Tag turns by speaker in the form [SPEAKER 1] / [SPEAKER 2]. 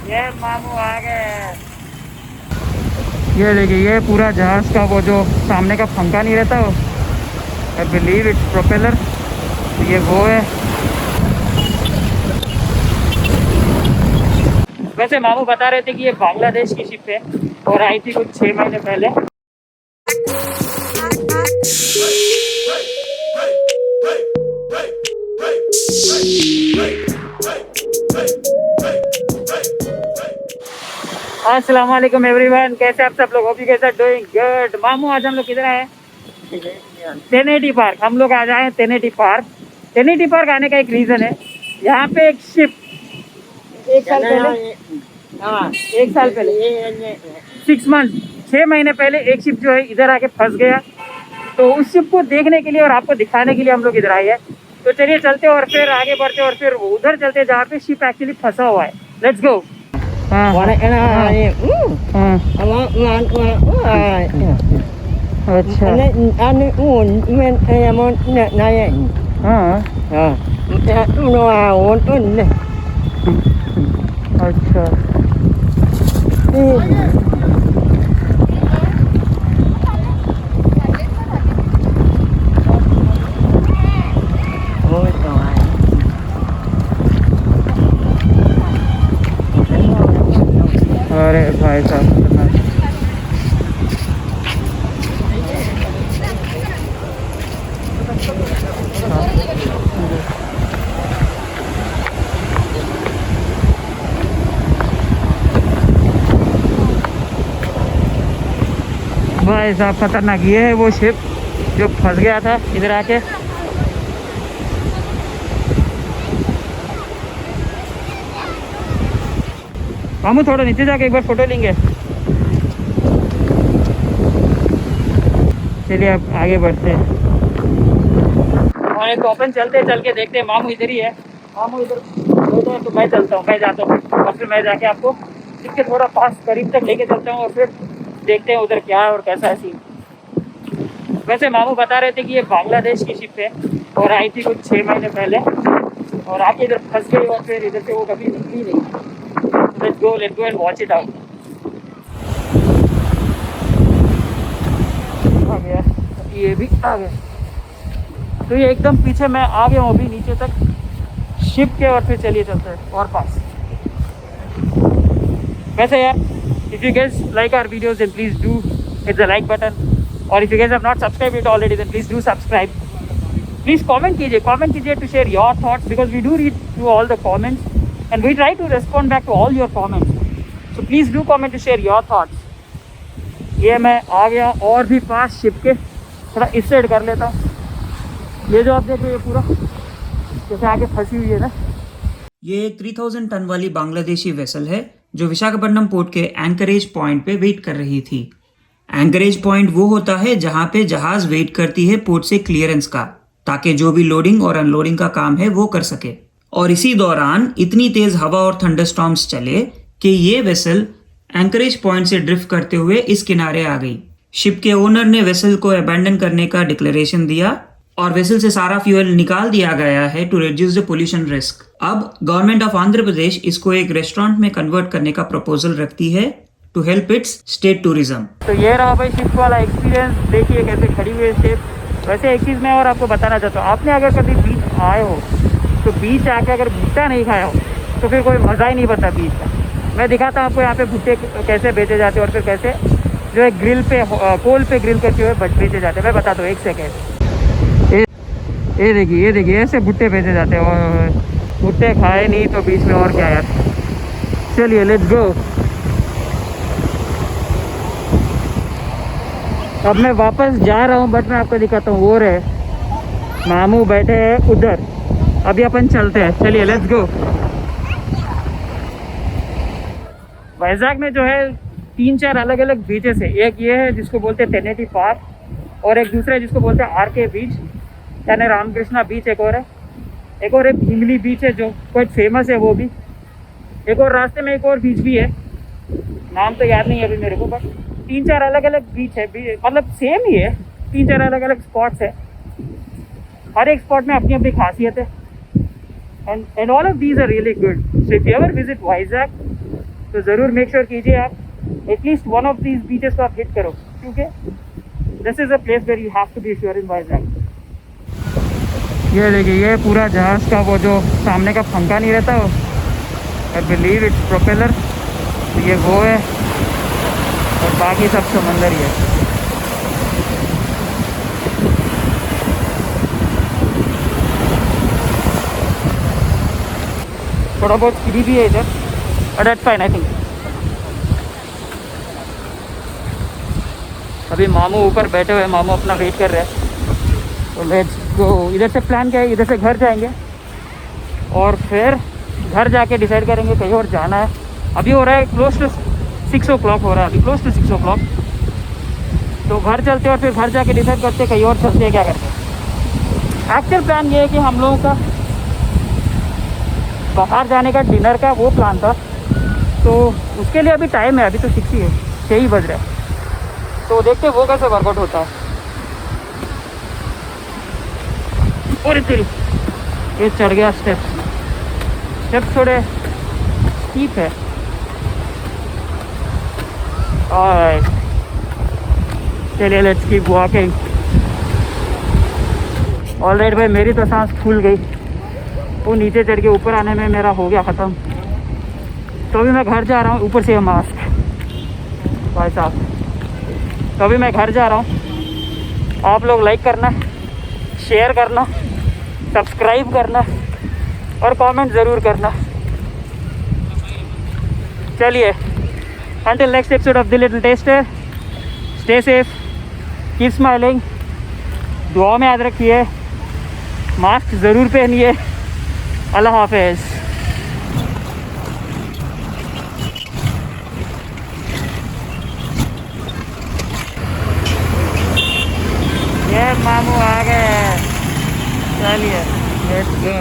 [SPEAKER 1] ये मामू आ गए। ये देखिए, ये पूरा जहाज का वो जो सामने का पंखा नहीं रहता वो, आई बिलीव इट्स प्रोपेलर, ये वो है। वैसे मामू बता रहे थे कि ये बांग्लादेश की शिप है और आई थी कुछ 6 महीने पहले। अस्सलाम वालेकुम एवरीवन, कैसे आप सब लोग? Hope you guys are doing good. मामू आज हम लोग किधर आए? टेनेटी पार्क। हम लोग आज आए टेनेटी पार्क। टेनेटी पार्क आने का एक रीज़न है, यहाँ पे एक शिप एक साल पहले 6 मंथ 6 महीने पहले एक शिप जो है इधर आके फंस गया। तो उस शिप को देखने के लिए और आपको दिखाने के लिए हम लोग इधर आए हैं। तो चलिए चलते और फिर आगे बढ़ते और फिर उधर चलते जहाँ पे शिप एक्चुअली फंसा हुआ है। Let's go. अच्छा, अरे भाई साहब, भाई साहब खतरनाक। ये है वो शिप जो फंस गया था इधर आके। हम थोड़ा नीचे जाके एक बार फोटो लेंगे। चलिए अब आगे बढ़ते हैं और एक ओपन चलते चल के देखते हैं। मामू इधर ही है, मामू इधर बैठे हैं तो मैं चलता हूँ, मैं जाता हूँ और फिर मैं जाके आपको इसके थोड़ा पास करीब तक लेके चलता हूँ और फिर देखते हैं उधर क्या है और कैसा है सीन। वैसे मामू बता रहे थे कि ये बांग्लादेश की शिप है और आई थी कुछ 6 महीने पहले और आके इधर फंस गई और फिर इधर से वो कभी निकली नहीं। Let's go and watch it out. आ गया, ये भी आ गया। तो ये एकदम पीछे मैं आ गया हूँ अभी नीचे तक शिप के और फिर चलिए चलते हैं और पास। वैसे यार, if you guys like our videos then please do hit the like button, or if you guys have not subscribed it already then please do subscribe. Please comment कीजिए to share your thoughts because we do read through all the comments and we try to respond back to all your comments. So please do comment to share your thoughts. ये मैं आ गया और भी पास ship के, थोड़ा इस side कर लेता हूँ। ये जो आप देख रहे हो पूरा जैसे आगे फंसी हुई है ना,
[SPEAKER 2] ये एक 3000 टन वाली बांग्लादेशी वेसल है जो विशाखापट्टनम पोर्ट के एंकरेज पॉइंट पे वेट कर रही थी। एंकरेज पॉइंट वो होता है जहां पे जहाज वेट करती है पोर्ट से क्लियरेंस का, ताकि जो भी लोडिंग और अनलोडिंग का काम है वो कर सके। और इसी दौरान इतनी तेज हवा और थंडरस्टॉर्म्स चले कि ये वेसल एंकरेज पॉइंट से ड्रिफ्ट करते हुए इस किनारे आ गई। शिप के ओनर ने वेसल को अबैंडन करने का डिक्लेरेशन दिया और वेसल से सारा फ्यूल निकाल दिया गया है to reduce the pollution risk. अब गवर्नमेंट ऑफ आंध्र प्रदेश इसको एक रेस्टोरेंट में कन्वर्ट करने का प्रपोजल रखती है to help its state tourism.
[SPEAKER 1] तो ये रहा भाई शिप वाला एक्सपीरियंस। देखिए कैसे खड़ी हुई है शिप। वैसे एक चीज़ मैं और आपको बताना चाहता हूँ, आपने अगर कभी बीच आए हो तो बीच आके अगर भुट्टा नहीं खाया हो तो फिर कोई मज़ा ही नहीं बनता बीच का। मैं दिखाता हूँ आपको यहाँ पे भुट्टे कैसे बेचे जाते हैं और फिर कैसे जो है ग्रिल पे कोल पे ग्रिल करते हुए बेचे जाते हैं। मैं बताता हूँ, एक सेकेंड। ये देखिए ऐसे भुट्टे बेचे जाते हैं और भुट्टे खाए नहीं तो बीच में और क्या यार। चलिए लेट्स गो। अब मैं वापस जा रहा हूँ बट मैं आपको दिखाता हूँ, वो रहे मामू बैठे हैं उधर। अभी अपन चलते हैं, चलिए लेट्स गो। वाइजैक में जो है 3-4 अलग अलग बीचेस है। एक ये है जिसको बोलते हैं टेनेटी पार्क और एक दूसरा है जिसको बोलते हैं आरके बीच यानी रामकृष्णा बीच। एक और है भीमली बीच है जो बहुत फेमस है वो भी। एक और रास्ते में एक और बीच भी है, नाम तो याद नहीं है अभी मेरे को, बट 3-4 अलग अलग बीच है, मतलब सेम ही है। 3-4 अलग अलग स्पॉट्स है, हर एक स्पॉट में अपनी अपनी खासियत है। and all of these are really good. So if you ever visit Vizag तो ज़रूर मेक श्योर कीजिए आप at least one of these beaches को आप हिट करो, क्योंकि this is a place where you have to be sure in Vizag. ये देखिए, ये पूरा जहाज़ का वो जो सामने का पंखा नहीं रहता, वो आई बिलीव इट्स प्रोपेलर, ये वो है और बाकी सब समंदर ही है। थोड़ा बहुत सीढ़ी भी है इधर, but that's fine I think. अभी मामू ऊपर बैठे हुए हैं, मामू अपना वेट कर रहे हैं। तो लेट्स गो। इधर से प्लान क्या है, इधर से घर जाएंगे और फिर घर जाके डिसाइड करेंगे कहीं और जाना है। अभी हो रहा है क्लोज टू 6 o'clock हो रहा है, अभी क्लोज टू 6 o'clock। तो घर चलते हैं और फिर घर जाके डिसाइड करते हैं कहीं और चलते हैं क्या करते हैं। एक्चुअल प्लान ये है कि हम लोगों का बाहर जाने का डिनर का वो प्लान था, तो उसके लिए अभी टाइम है, अभी तो 6 ही है, 6 ही बज रहा है। तो देखते हैं वो कैसे वर्कआउट होता है। और तेरी ये चढ़ गया स्टेप थोड़े स्टीप है। और चलिए लेट्स कीप वॉकिंग। ऑलराइट भाई, मेरी तो सांस फूल गई, वो नीचे चढ़ के ऊपर आने में मेरा हो गया ख़त्म। तो अभी मैं घर जा रहा हूँ, ऊपर से मास्क भाई साहब। तो अभी मैं घर जा रहा हूँ। आप लोग लाइक करना, शेयर करना, सब्सक्राइब करना और कमेंट ज़रूर करना। चलिए, until next episode of The Little Taster, stay safe, keep smiling, दुआ में याद रखिए, मास्क ज़रूर पहनिए। अल्लाह हाफिज़। ये मामू आ गए, चलिए लेट्स गो।